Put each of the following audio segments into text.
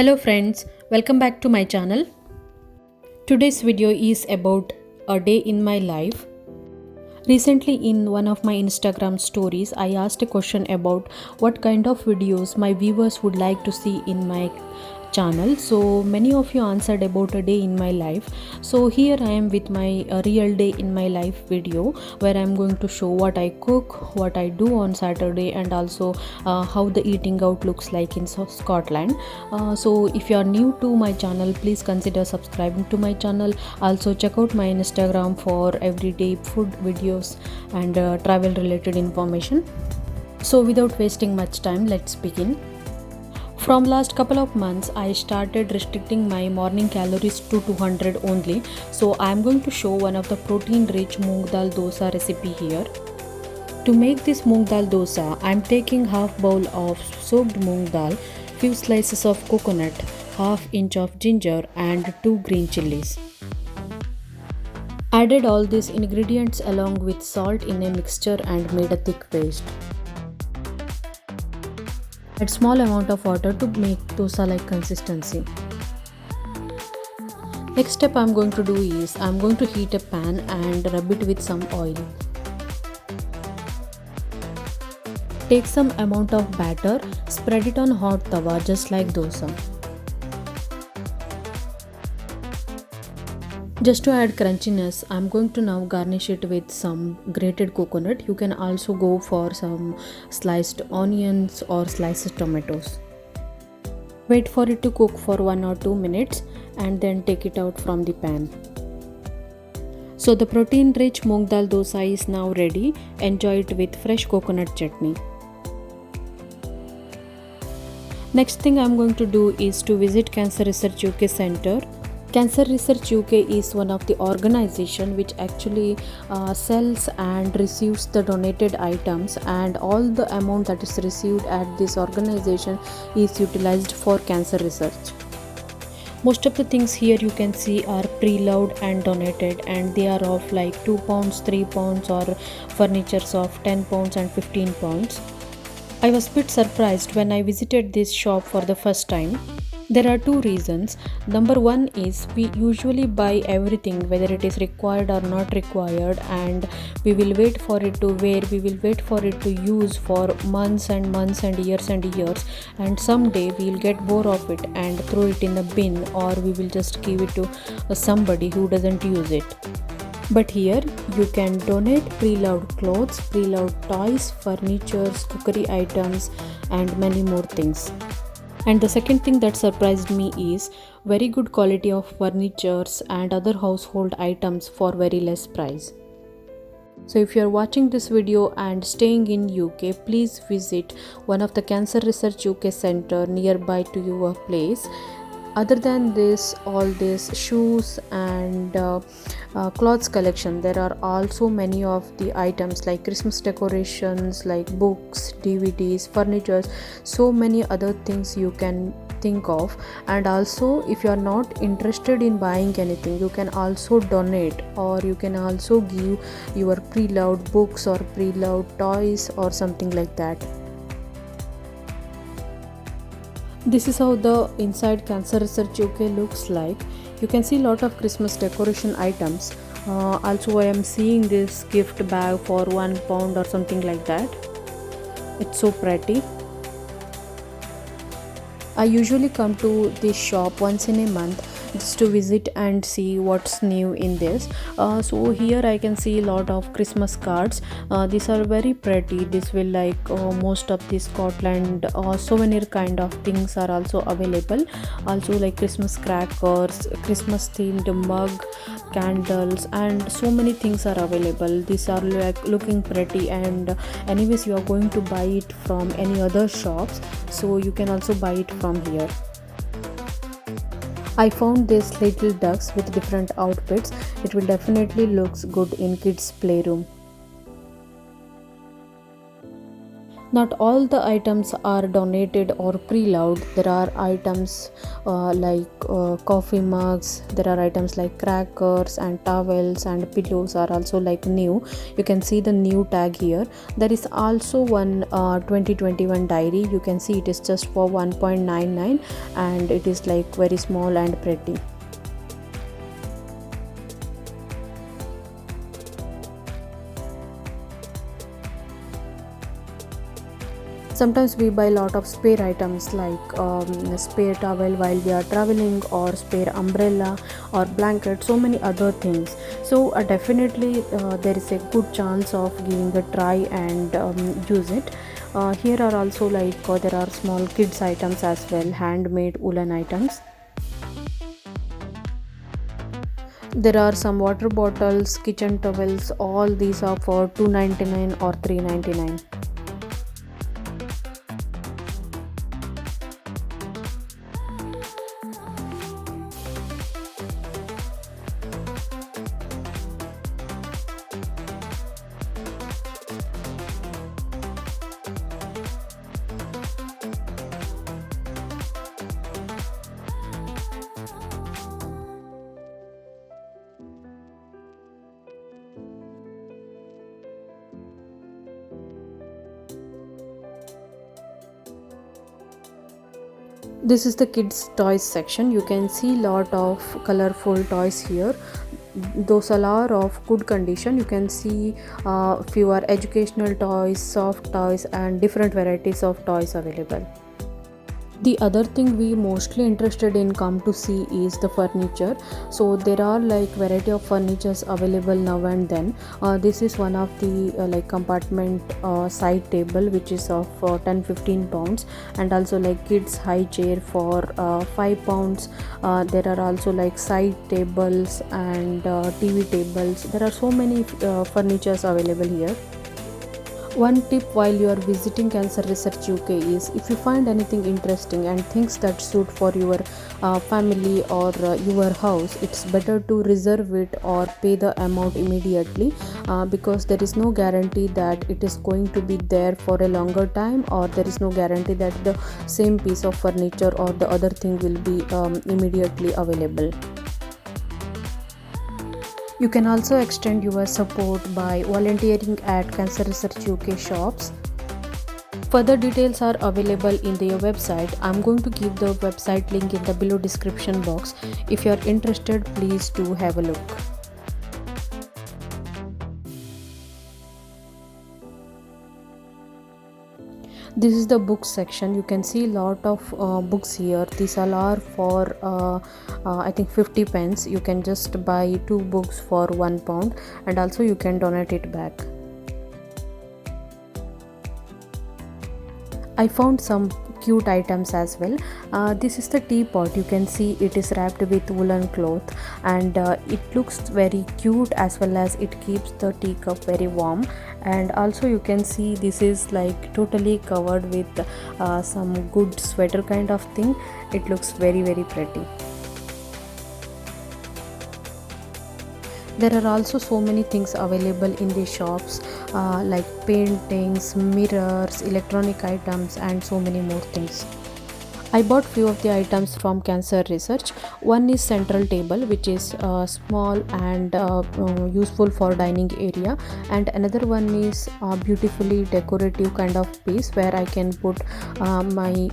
Hello friends, welcome back to my channel. Today's video is about a day in my life. Recently in one of my Instagram stories, I asked a question about what kind of videos my viewers would like to see in my channel. So many of you answered about a day in my life. So here I am with my real day in my life video where I'm going to show what I cook, what I do on Saturday, and also how the eating out looks like in Scotland. So if you are new to my channel, please consider subscribing to my channel. Also check out my Instagram for everyday food videos and travel related information. So without wasting much time, let's begin. From last couple of months, I started restricting my morning calories to 200 only. So I am going to show one of the protein rich moong dal dosa recipe here. To make this moong dal dosa, I am taking half bowl of soaked moong dal, few slices of coconut, half inch of ginger and 2 green chilies. Added all these ingredients along with salt in a mixture and made a thick paste. Add small amount of water to make dosa like consistency. Next step I'm going to do is I'm going to heat a pan and rub it with some oil. Take some amount of batter, spread it on hot tawa just like dosa. Just to add crunchiness, I'm going to now garnish it with some grated coconut. You can also go for some sliced onions or sliced tomatoes. Wait for it to cook for 1 or 2 minutes and then take it out from the pan. So the protein rich moong dal dosa is now ready. Enjoy it with fresh coconut chutney. Next thing I'm going to do is to visit Cancer Research UK Center. Cancer Research UK is one of the organization which actually sells and receives the donated items, and all the amount that is received at this organization is utilized for cancer research. Most of the things here you can see are pre-loved and donated, and they are of like 2 pounds, 3 pounds or furnitures of 10 pounds and 15 pounds. I was a bit surprised when I visited this shop for the first time. There are two reasons. Number one is we usually buy everything whether it is required or not required, and we will wait for it to wear, we will wait for it to use for months and months and years, and someday we will get bored of it and throw it in the bin, or we will just give it to somebody who doesn't use it. But here you can donate pre-loved clothes, pre-loved toys, furnitures, cookery items and many more things. And the second thing that surprised me is very good quality of furnitures and other household items for very less price. So if you are watching this video and staying in UK, please visit one of the Cancer Research UK Center nearby to your place. Other than this, all these shoes and clothes collection, there are also many of the items like Christmas decorations, like books, DVDs, furniture, so many other things you can think of. And also if you are not interested in buying anything, you can also donate, or you can also give your pre-loved books or pre-loved toys or something like that. This is how the inside Cancer Research UK looks like. You can see a lot of Christmas decoration items. Also I am seeing this gift bag for £1 or something like that. It's so pretty. I usually come to this shop once in a month just to visit and see what's new in this. So here I can see a lot of Christmas cards. These are very pretty. This will like most of the Scotland souvenir kind of things are also available. Also like Christmas crackers, Christmas themed mug, candles, and so many things are available. These are like looking pretty, and anyways you are going to buy it from any other shops, so you can also buy it from here. I found these little ducks with different outfits. It will definitely looks good in kids playroom. Not all the items are donated or pre-loved. There are items like coffee mugs. There are items like crackers and towels and pillows are also like new. You can see the new tag here. There is also one 2021 diary. You can see it is just for 1.99 and it is like very small and pretty. Sometimes we buy a lot of spare items like spare towel while we are traveling, or spare umbrella or blanket, so many other things. So definitely there is a good chance of giving a try and use it. Here are also like there are small kids items as well, handmade woolen items. There are some water bottles, kitchen towels, all these are for 2.99 or 3.99. This is the kids toys section. You can see lot of colorful toys here. Those all are of good condition. You can see fewer educational toys, soft toys and different varieties of toys available. The other thing we mostly interested in come to see is the furniture. So there are like variety of furnitures available now and then. This is one of the like compartment side table which is of 10-15 pounds, and also like kids high chair for 5 pounds. There are also like side tables and TV tables. There are so many furnitures available here. One tip while you are visiting Cancer Research UK is, if you find anything interesting and things that suit for your family or your house, it's better to reserve it or pay the amount immediately, because there is no guarantee that it is going to be there for a longer time, or there is no guarantee that the same piece of furniture or the other thing will be immediately available. You can also extend your support by volunteering at Cancer Research UK shops. Further details are available in their website. I'm going to give the website link in the below description box. If you are interested, please do have a look. This is the books section. You can see a lot of books here. These all are for I think 50 pence. You can just buy 2 books for £1, and also you can donate it back. I found some cute items as well. This is the teapot. You can see it is wrapped with woolen cloth, and it looks very cute, as well as it keeps the teacup very warm. And also you can see this is like totally covered with some good sweater kind of thing. It looks very pretty. There are also so many things available in the shops, like paintings, mirrors, electronic items and so many more things. I bought few of the items from Cancer Research. One is central table, which is small and useful for dining area, and another one is beautifully decorative kind of piece where I can put my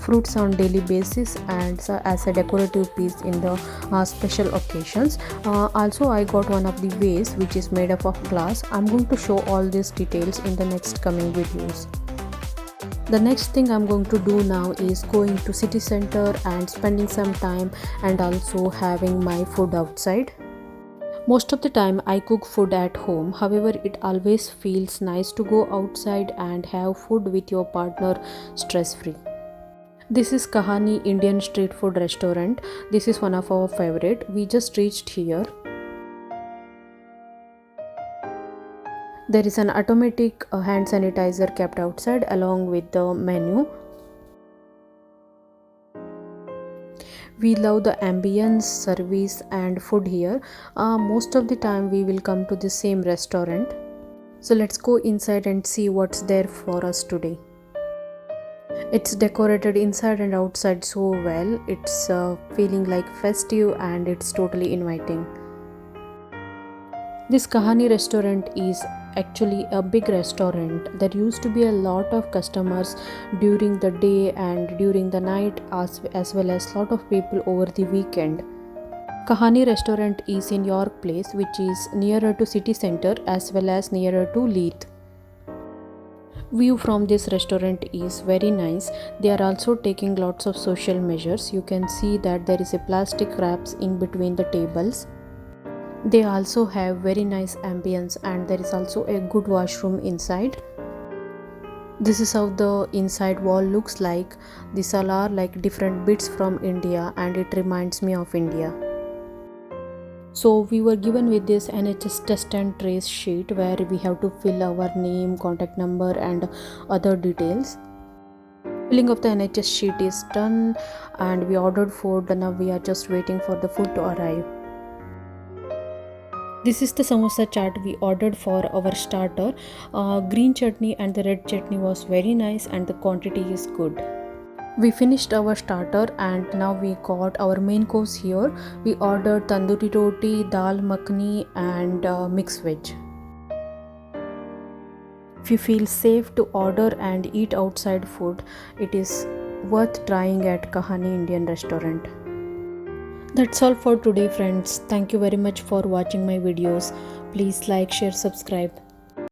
fruits on daily basis, and as a decorative piece in the special occasions. Also I got one of the vase which is made up of glass. I'm going to show all these details in the next coming videos. The next thing I'm going to do now is going to city center and spending some time, and also having my food outside. Most of the time I cook food at home, however it always feels nice to go outside and have food with your partner stress free. This is Kahani Indian street food restaurant. This is one of our favorite. We just reached here. There is an automatic hand sanitizer kept outside along with the menu. We love the ambience, service and food here. Most of the time we will come to the same restaurant. So let's go inside and see what's there for us today. It's decorated inside and outside so well. It's feeling like festive and it's totally inviting. This Kahani restaurant is actually a big restaurant. There used to be a lot of customers during the day and during the night, as well as lot of people over the weekend. Kahani restaurant is in York Place, which is nearer to city center as well as nearer to Leith. View from this restaurant is very nice. They are also taking lots of social measures. You can see that there is a plastic wraps in between the tables. They also have very nice ambience and there is also a good washroom inside. This is how the inside wall looks like. These all are like different bits from India and it reminds me of India. So we were given with this NHS test and trace sheet where we have to fill our name, contact number and other details. Filling of the NHS sheet is done and we ordered food. Now we are just waiting for the food to arrive. This is the samosa chaat we ordered for our starter. Green chutney and the red chutney was very nice and the quantity is good. We finished our starter and now we got our main course here. We ordered tandoori roti, dal makhani and mixed veg. If you feel safe to order and eat outside food, it is worth trying at Kahani Indian restaurant. That's all for today friends. Thank you very much for watching my videos. Please like, share, subscribe.